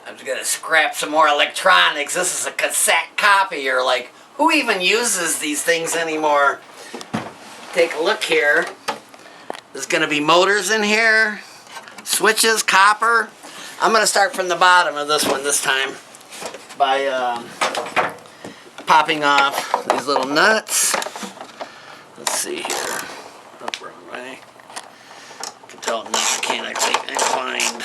I'm just gonna scrap some more electronics. This is a cassette copier. Like, who even uses these things anymore? Take a look here. There's gonna be motors in here, switches, copper. I'm gonna start from the bottom of this one this time by popping off these little nuts. Let's see here. Oh, wrong way. I can tell I'm not mechanically inclined.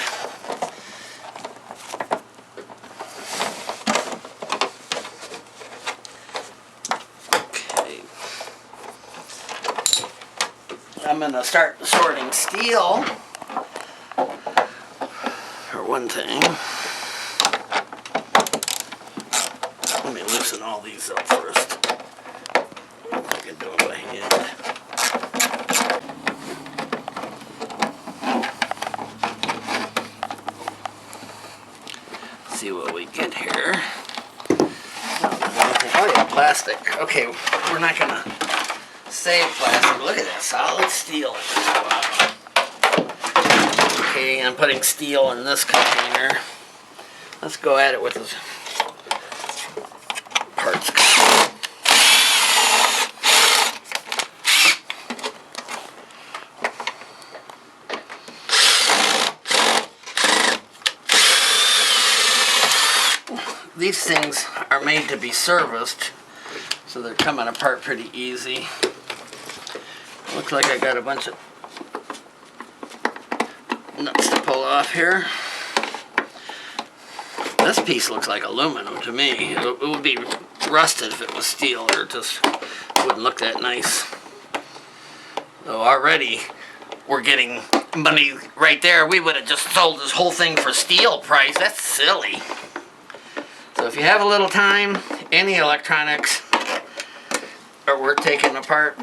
Okay. I'm going to start sorting steel, for one thing. Let me loosen all these up first. I can do it by hand. See what we get here. Oh yeah, plastic. Okay, we're not gonna save plastic. Look at that, solid steel. Okay, I'm putting steel in this container. Let's go at it with this parts. These things are made to be serviced, so they're coming apart pretty easy. Looks like I got a bunch of nuts to pull off here. This piece looks like aluminum to me. It would be rusted if it was steel, or it just wouldn't look that nice. So already we're getting money right there. We would have just sold this whole thing for steel price. That's silly. So if you have a little time, any electronics are worth taking apart.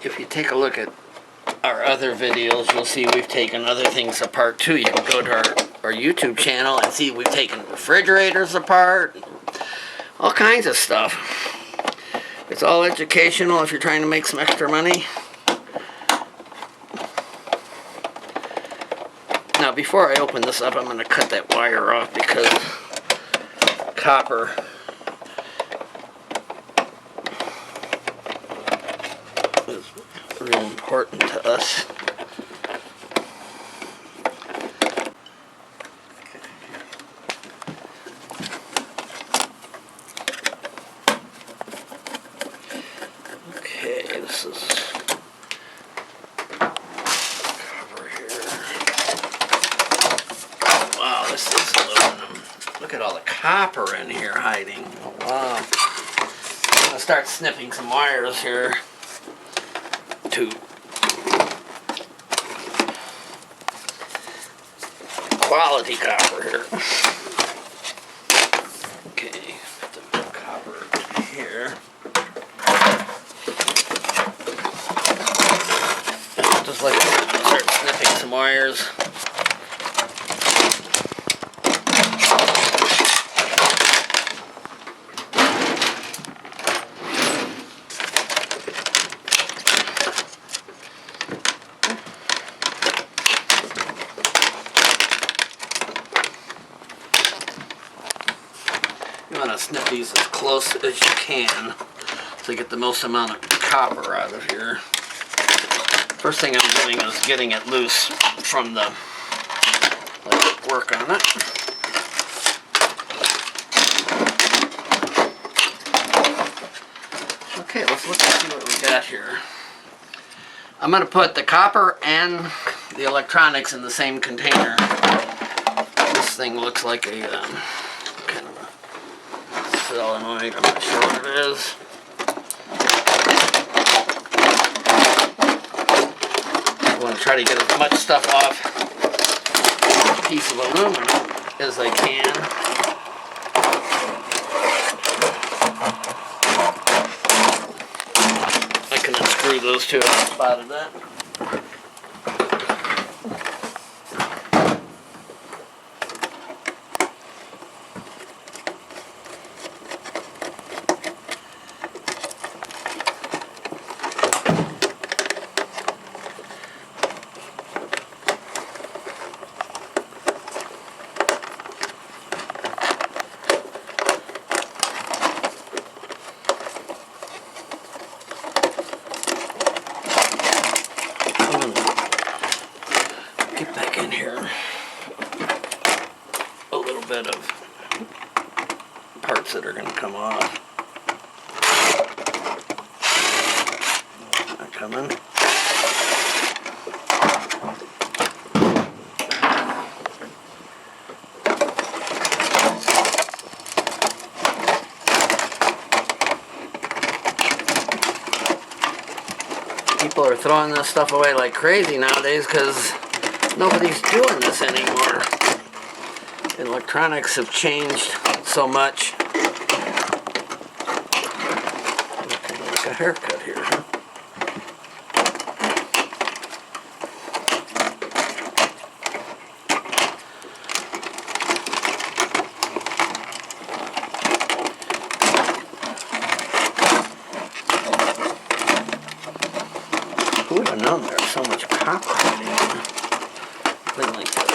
If you take a look at our other videos, you'll see we've taken other things apart too. You can go to our YouTube channel and see we've taken refrigerators apart, all kinds of stuff. It's all educational if you're trying to make some extra money. Now before I open this up, I'm going to cut that wire off because copper is real important to us. Okay, this is cover here. Wow, this is aluminum. Look at all the copper in here hiding. Oh, wow. I'm going to start snipping some wires here to quality copper here. Okay, put the copper in here. Just like start snipping some wires. You want to snip these as close as you can to get the most amount of copper out of here. First thing I'm doing is getting it loose from the work on it. Okay, let's look and see what we got here. I'm going to put the copper and the electronics in the same container. This thing looks like a kind of a solenoid. I'm not sure what it is. I want to try to get as much stuff off a piece of aluminum as I can. I can unscrew those two. I spotted that. get back in here. A little bit of parts that are going to come off. Not coming. People are throwing this stuff away like crazy nowadays because nobody's doing this anymore. Electronics have changed so much. Looking like a haircut here, huh? Who would have known there's so much copper in here? Something like that.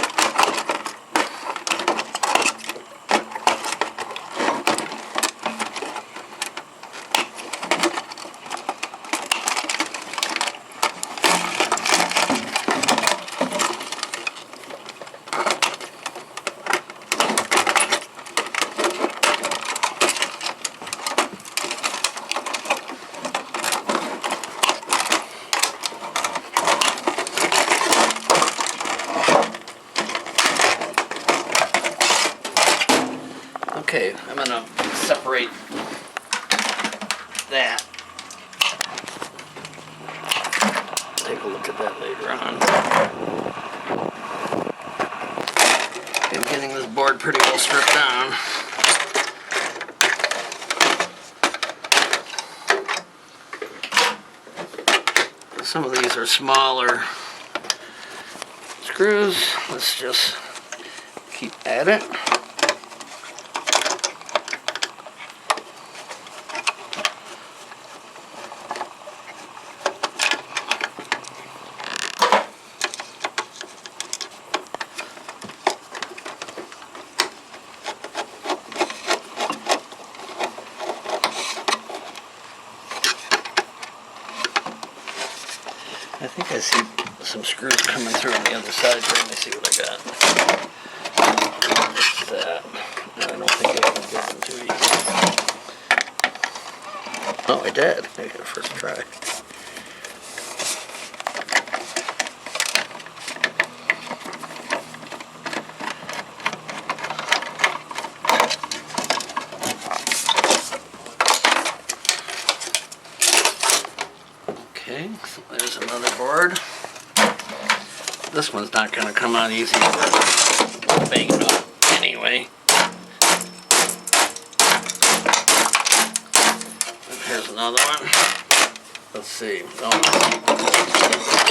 Okay, I'm going to separate that. Take a look at that later on. I'm getting this board pretty well stripped down. Some of these are smaller screws. Let's just keep at it. I think I see some screws coming through on the other side here. Let me see what I got. What's that? No, I don't think I can get them too easy. Oh, I did. I got a first try. Okay, so there's another board. This one's not going to come out easy. We're banging it up anyway. And here's another one. Let's see. Oh,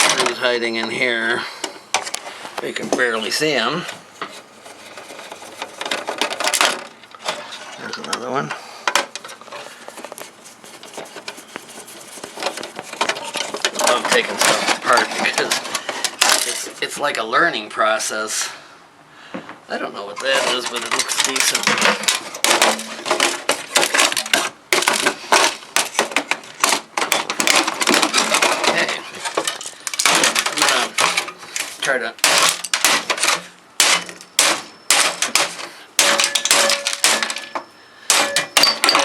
screws hiding in here. You can barely see them. There's another one. I'm taking stuff apart because it's like a learning process. I don't know what that is, but it looks decent. Okay. I'm gonna try to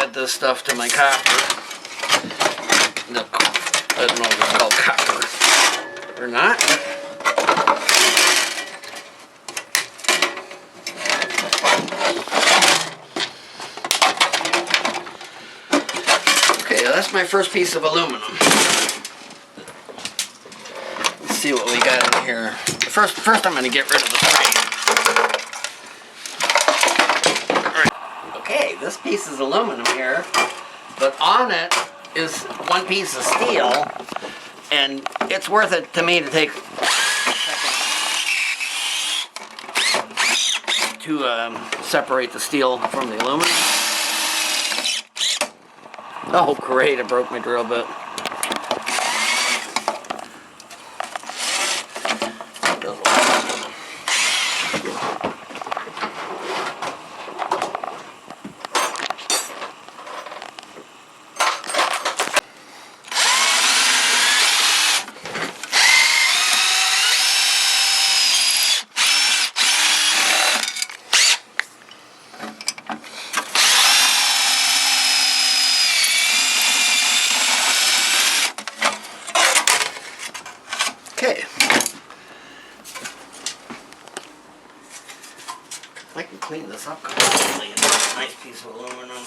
add this stuff to my copper. I don't know if it's called copper or not. Okay, that's my first piece of aluminum. Let's see what we got in here. First I'm going to get rid of the frame. Alright. Okay, this piece is aluminum here, but on it is one piece of steel, and it's worth it to me to take a second to separate the steel from the aluminum. Oh great, I broke my drill bit. I can clean this up completely. It's a nice piece of aluminum.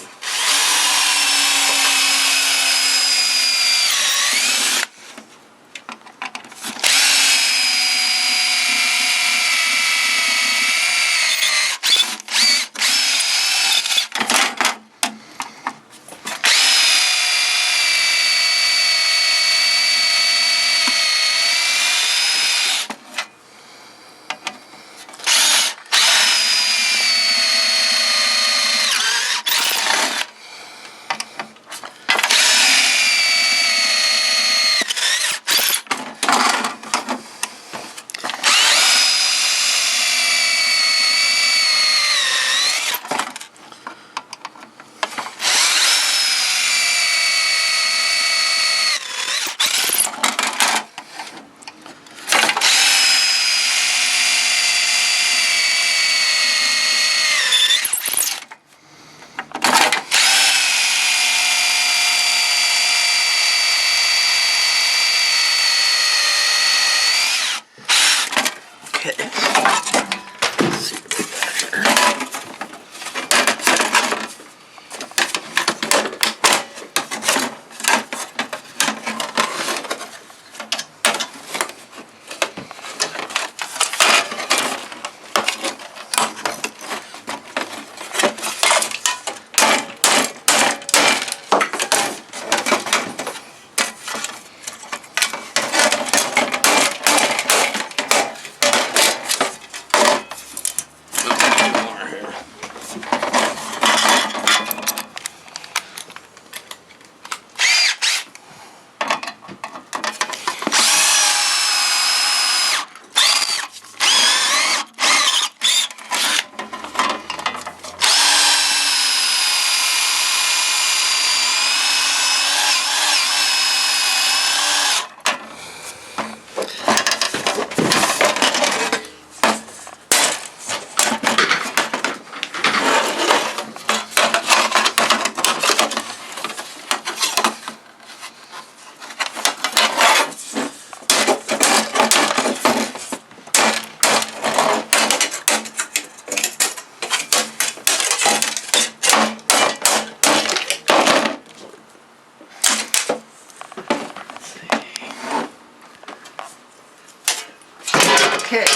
Okay,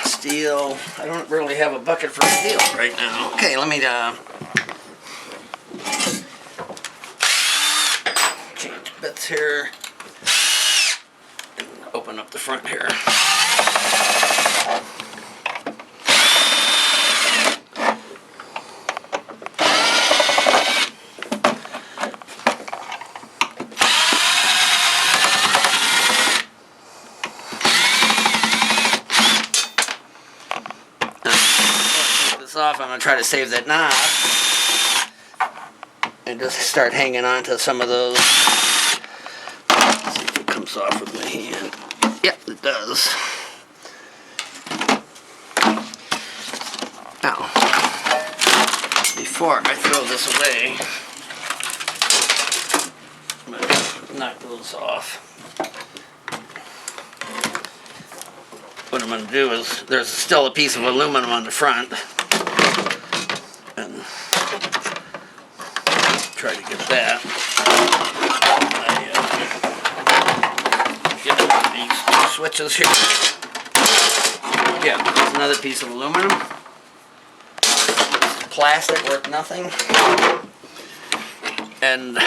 steel. I don't really have a bucket for steel right now. Okay, let me change bits here and open up the front here. Off, I'm going to try to save that knob and just start hanging on to some of those. Let's see if it comes off with my hand. Yep, it does. Now, before I throw this away, I'm going to knock those off. What I'm going to do is, there's still a piece of aluminum on the front. And try to get that. Get these switches here. Yeah, there's another piece of aluminum. Plastic worth nothing. And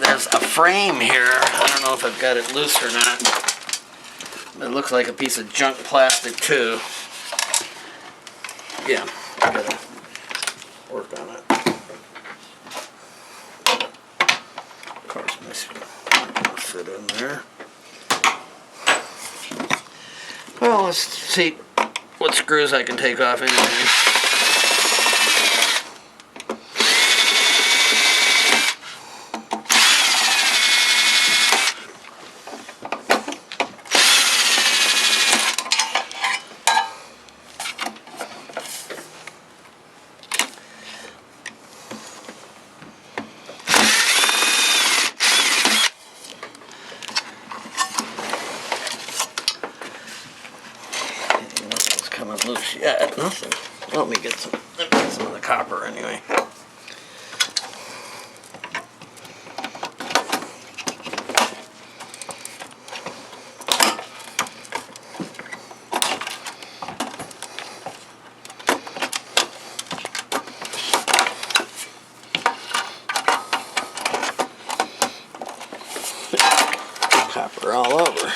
there's a frame here. I don't know if I've got it loose or not. It looks like a piece of junk plastic too. Yeah, I gotta work on it. Of course, this will fit in there. Well, let's see what screws I can take off anyway. nothing loose yet. Nothing. Let me get some of the copper anyway. Copper all over.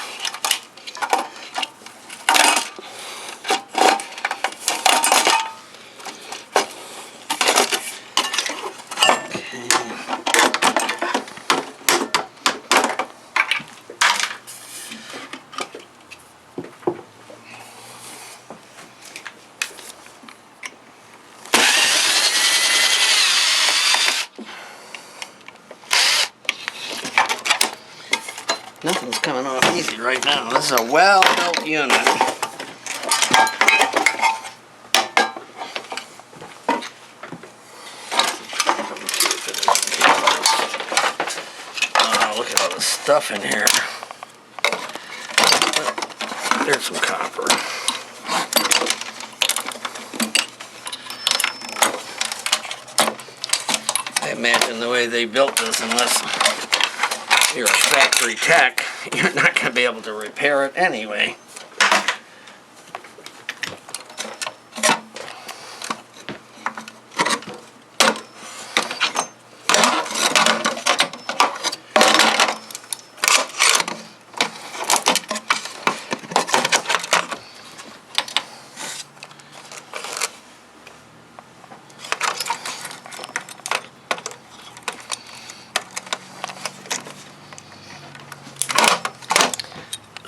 Nothing's coming off easy right now. This is a well-built unit. Oh, look at all the stuff in here. There's some copper. I imagine the way they built this, unless you're a factory tech, you're not going to be able to repair it anyway.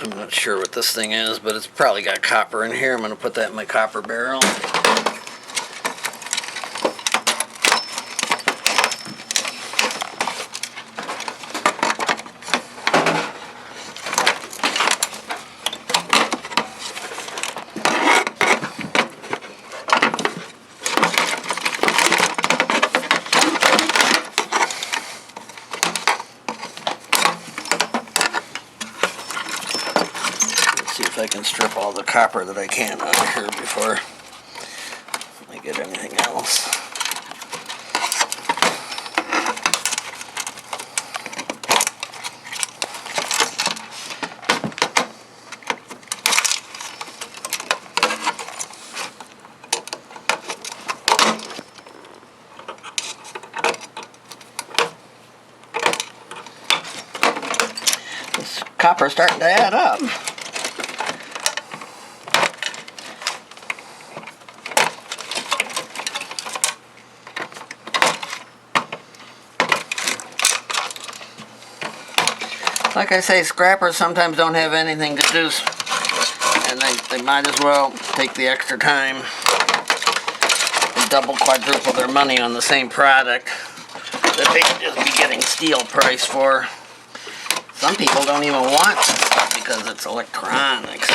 I'm not sure what this thing is, but it's probably got copper in here. I'm going to put that in my copper barrel. See if I can strip all the copper that I can out of here before I get anything else. This copper's starting to add up. Like I say, scrappers sometimes don't have anything to do, and they might as well take the extra time and double, quadruple their money on the same product that they could just be getting steel price for. Some people don't even want this stuff because it's electronics.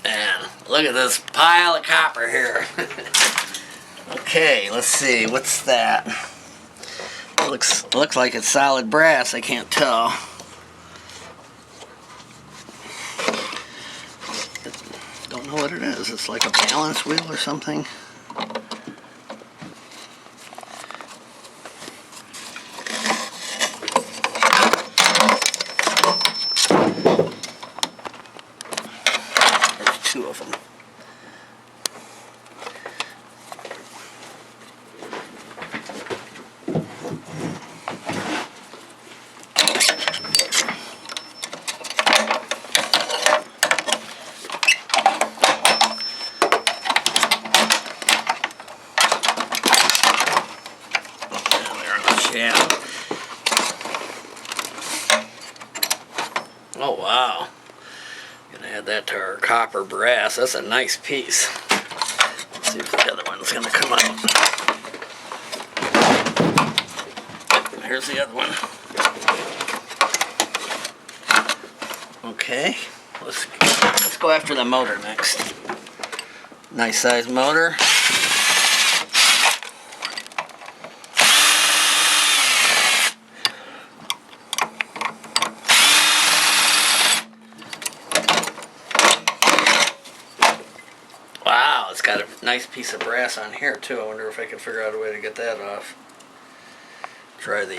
Man, look at this pile of copper here. Okay, let's see, what's that? It looks like it's solid brass, I can't tell. Don't know what it is. It's like a balance wheel or something. There's two of them. Yeah. Oh wow. Gonna add that to our copper brass. That's a nice piece. See if the other one's going to come out. Here's the other one. Okay, let's go after the motor next. Nice size motor. Wow, it's got a nice piece of brass on here too. I wonder if I can figure out a way to get that off. Try the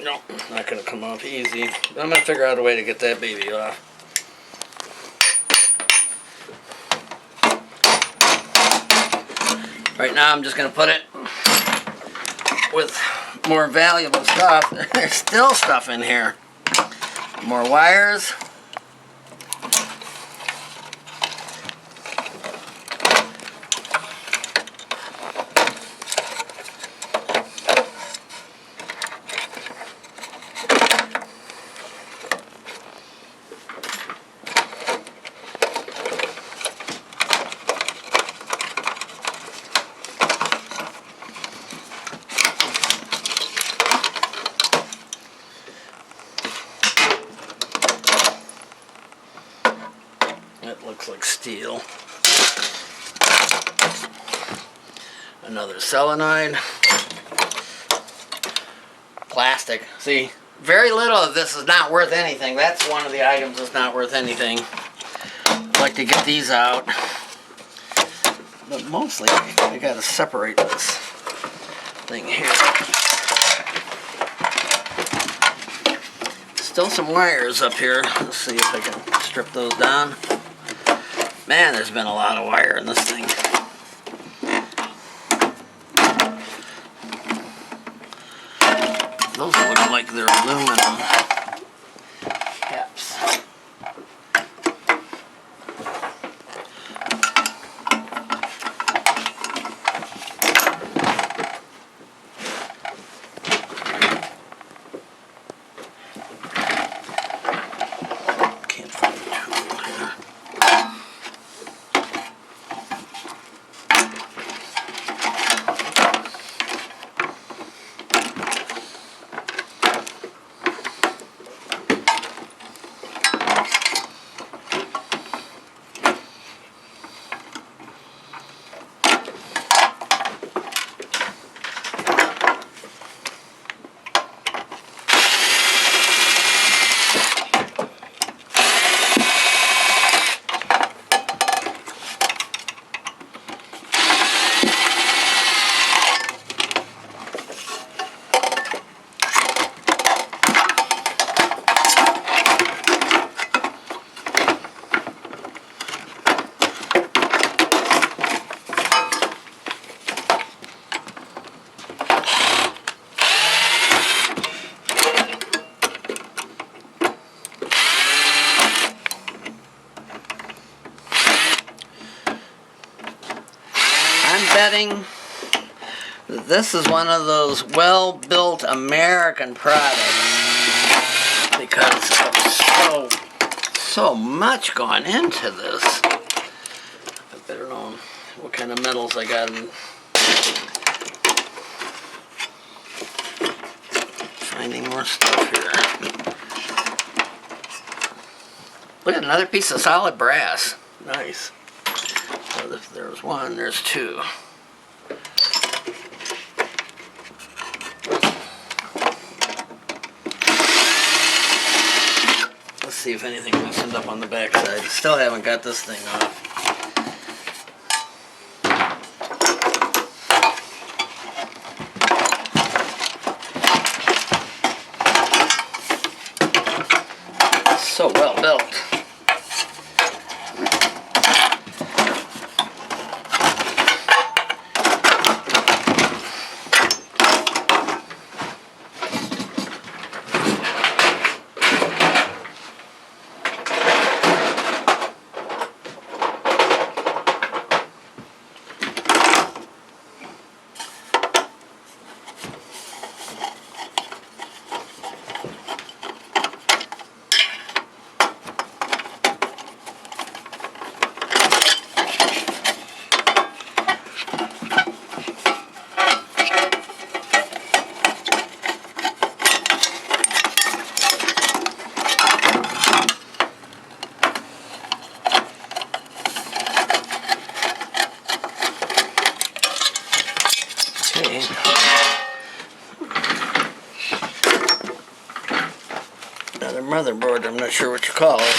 no, not gonna come off easy. But I'm gonna figure out a way to get that baby off. Right now I'm just gonna put it with more valuable stuff. There's still stuff in here. More wires. That looks like steel. Another solenoid. Plastic. See, very little of this is not worth anything. That's one of the items that's not worth anything. I'd like to get these out. But mostly, I gotta separate this thing here. Still some wires up here. Let's see if I can strip those down. Man, there's been a lot of wire in this thing. Those look like they're aluminum caps. Can't find the tool here. Betting this is one of those well-built American products because of so much gone into this. I better know what kind of metals I got in. Finding more stuff here. Look at another piece of solid brass. Nice. So if there's one, there's two. Let's see if anything loosened up on the back side. Still haven't got this thing off. So well built. motherboard. I'm not sure what you call it.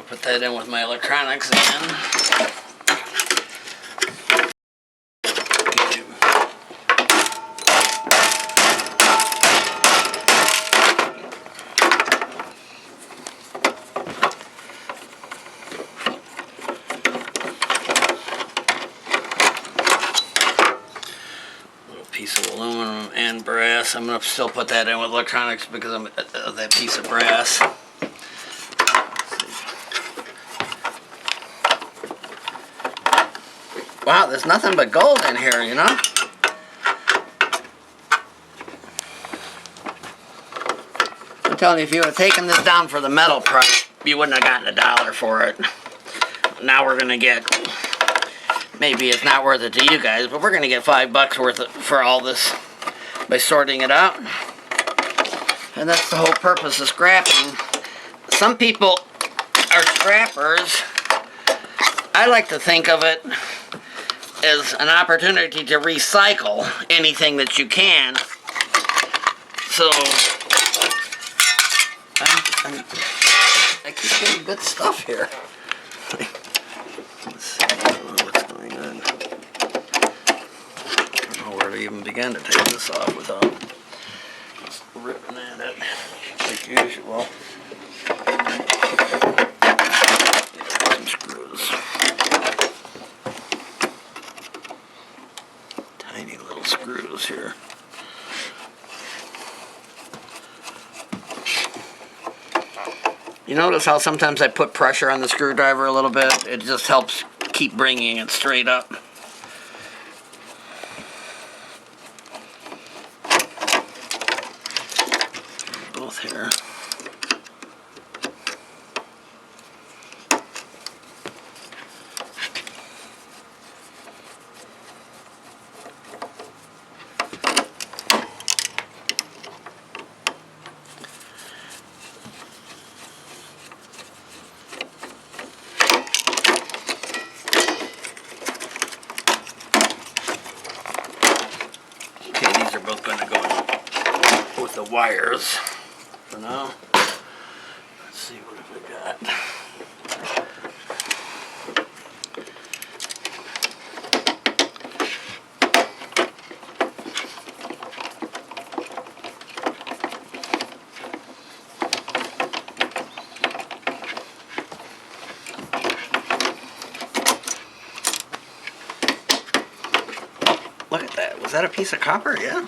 Put that in with my electronics again. Little piece of aluminum and brass. I'm going to still put that in with electronics because of that piece of brass. Wow, there's nothing but gold in here, you know? I'm telling you, if you would have taken this down for the metal price, you wouldn't have gotten $1 for it. Now we're going to get, maybe it's not worth it to you guys, but we're going to get $5 worth for all this by sorting it out. And that's the whole purpose of scrapping. Some people are scrappers. I like to think of it as an opportunity to recycle anything that you can. So I keep getting good stuff here. Let's see, I don't know what's going on. I don't know where to even begin to take this off without just ripping at it like usual. Some screws. Tiny little screws here. You notice how sometimes I put pressure on the screwdriver a little bit? It just helps keep bringing it straight up. Both here. Both going to go with the wires for now. Let's see what have we got. Look at that. Was that a piece of copper? Yeah.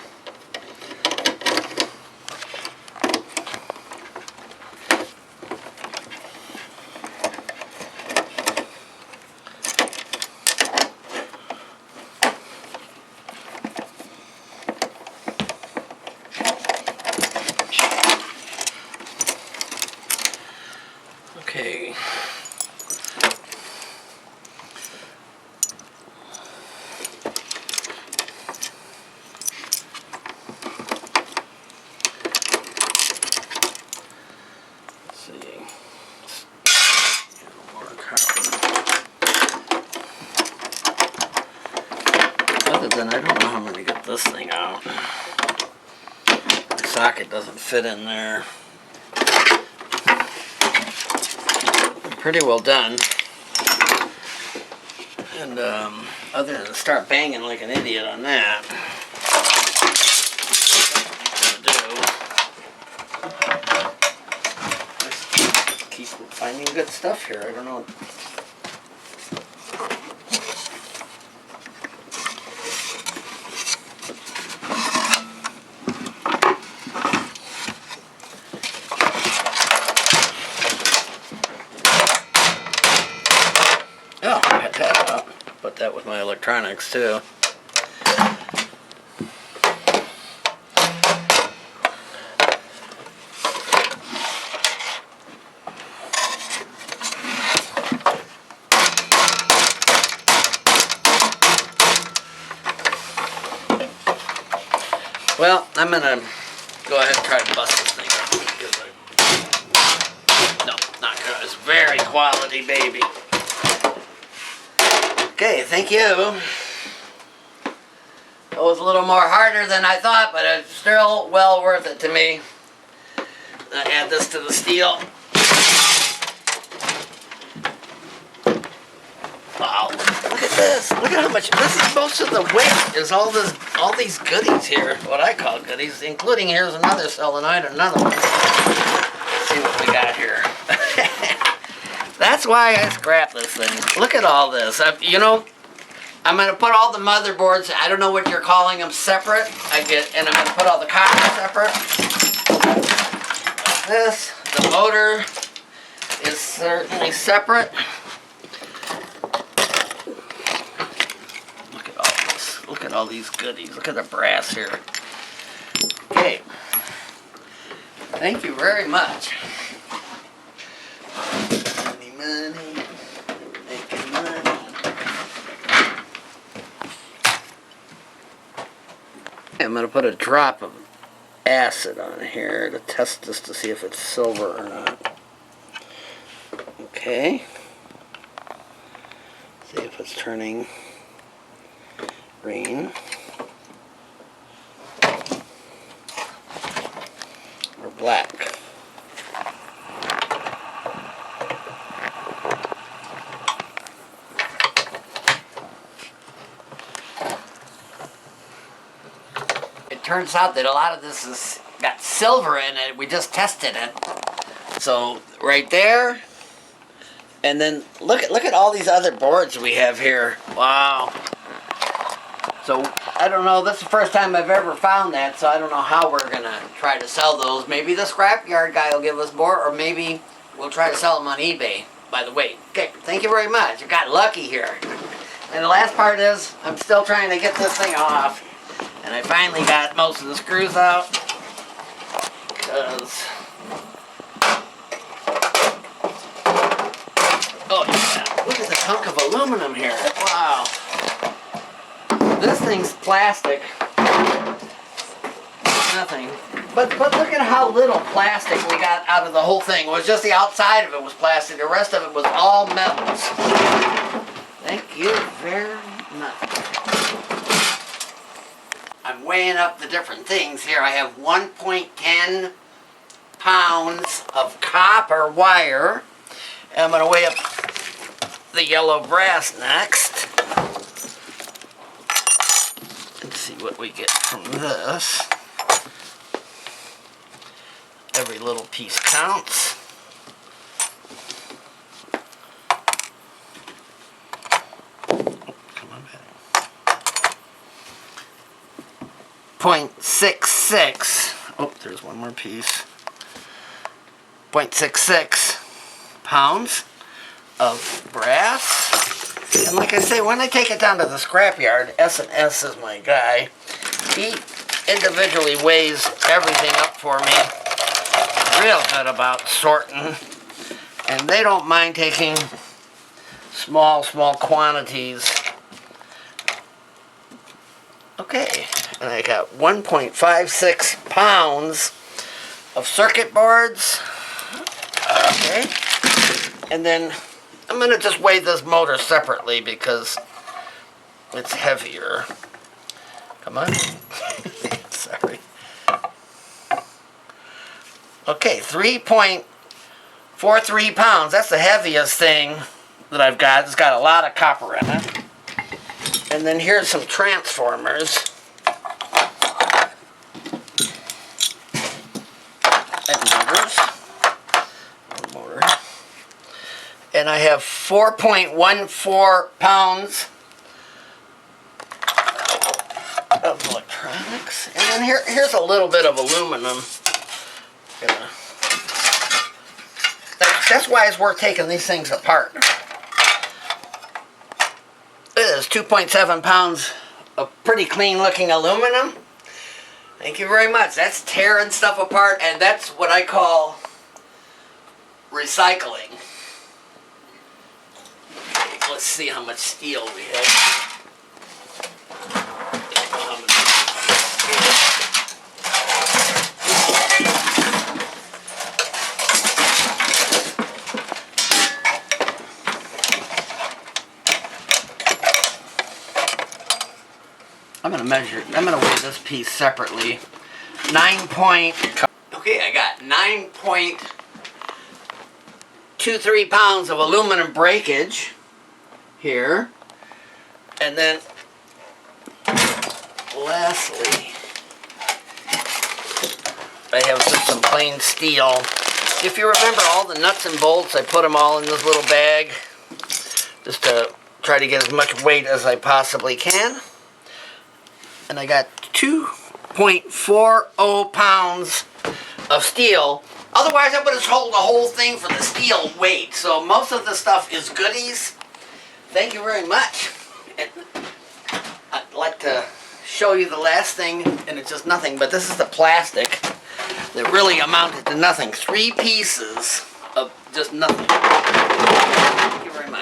Okay. Other than I don't know how I'm going to get this thing out. The socket doesn't fit in there. Pretty well done. And other than start banging like an idiot on that, just keep finding good stuff here. I don't know. Oh, I got that out. Put that with my electronics too. Well, I'm gonna go ahead and try to bust this thing up. No, not good. It's very quality, baby. Okay, thank you. It was a little more harder than I thought, but it's still well worth it to me. Add this to the steel. Wow, look at this. Look at how much. This is most of the weight. Is all these goodies here. What I call goodies, including here's another solenoid, another one. Let's see what we got here. That's why I scrapped this thing. Look at all this. You know, I'm gonna put all the motherboards. I don't know what you're calling them, separate. And I'm gonna put all the copper separate. Like this. The motor is certainly separate. Look at all these goodies. Look at the brass here. Okay. Thank you very much. Money. Making money. I'm going to put a drop of acid on here to test this to see if it's silver or not. Okay. See if it's turning green or black. It turns out that a lot of this has got silver in it. We just tested it. So right there, and then look at all these other boards we have here. Wow. So, I don't know, this is the first time I've ever found that, so I don't know how we're going to try to sell those. Maybe the scrapyard guy will give us more, or maybe we'll try to sell them on eBay by the weight. Okay, thank you very much. I got lucky here. And the last part is, I'm still trying to get this thing off. And I finally got most of the screws out. Because... oh yeah, look at the hunk of aluminum here. Wow. This thing's plastic. Nothing. But look at how little plastic we got out of the whole thing. It was just the outside of it was plastic. The rest of it was all metals. Thank you very much. I'm weighing up the different things here. I have 1.10 pounds of copper wire. And I'm going to weigh up the yellow brass next. And see what we get from this. Every little piece counts. Come on back. 0.66. Oh, there's one more piece. 0.66 pounds of brass. And like I say, when I take it down to the scrapyard, S&S is my guy. He individually weighs everything up for me. Real good about sorting. And they don't mind taking small quantities. Okay, and I got 1.56 pounds of circuit boards. Okay, and then I'm going to just weigh this motor separately because it's heavier. Come on. Sorry. Okay, 3.43 pounds. That's the heaviest thing that I've got. It's got a lot of copper in it. And then here's some transformers. And motors. Motor. And I have 4.14 pounds of electronics. And then here's a little bit of aluminum. That's why it's worth taking these things apart. It is 2.7 pounds of pretty clean looking aluminum. Thank you very much. That's tearing stuff apart, and that's what I call recycling. Let's see how much steel we have. measure. I'm gonna weigh this piece separately. Okay, I got 9.23 pounds of aluminum breakage here. And then, lastly, I have just some plain steel. If you remember all the nuts and bolts, I put them all in this little bag just to try to get as much weight as I possibly can. And I got 2.40 pounds of steel. Otherwise, I would have sold the whole thing for the steel weight. So most of the stuff is goodies. Thank you very much. And I'd like to show you the last thing, and it's just nothing, but this is the plastic that really amounted to nothing. 3 pieces of just nothing. Thank you very much.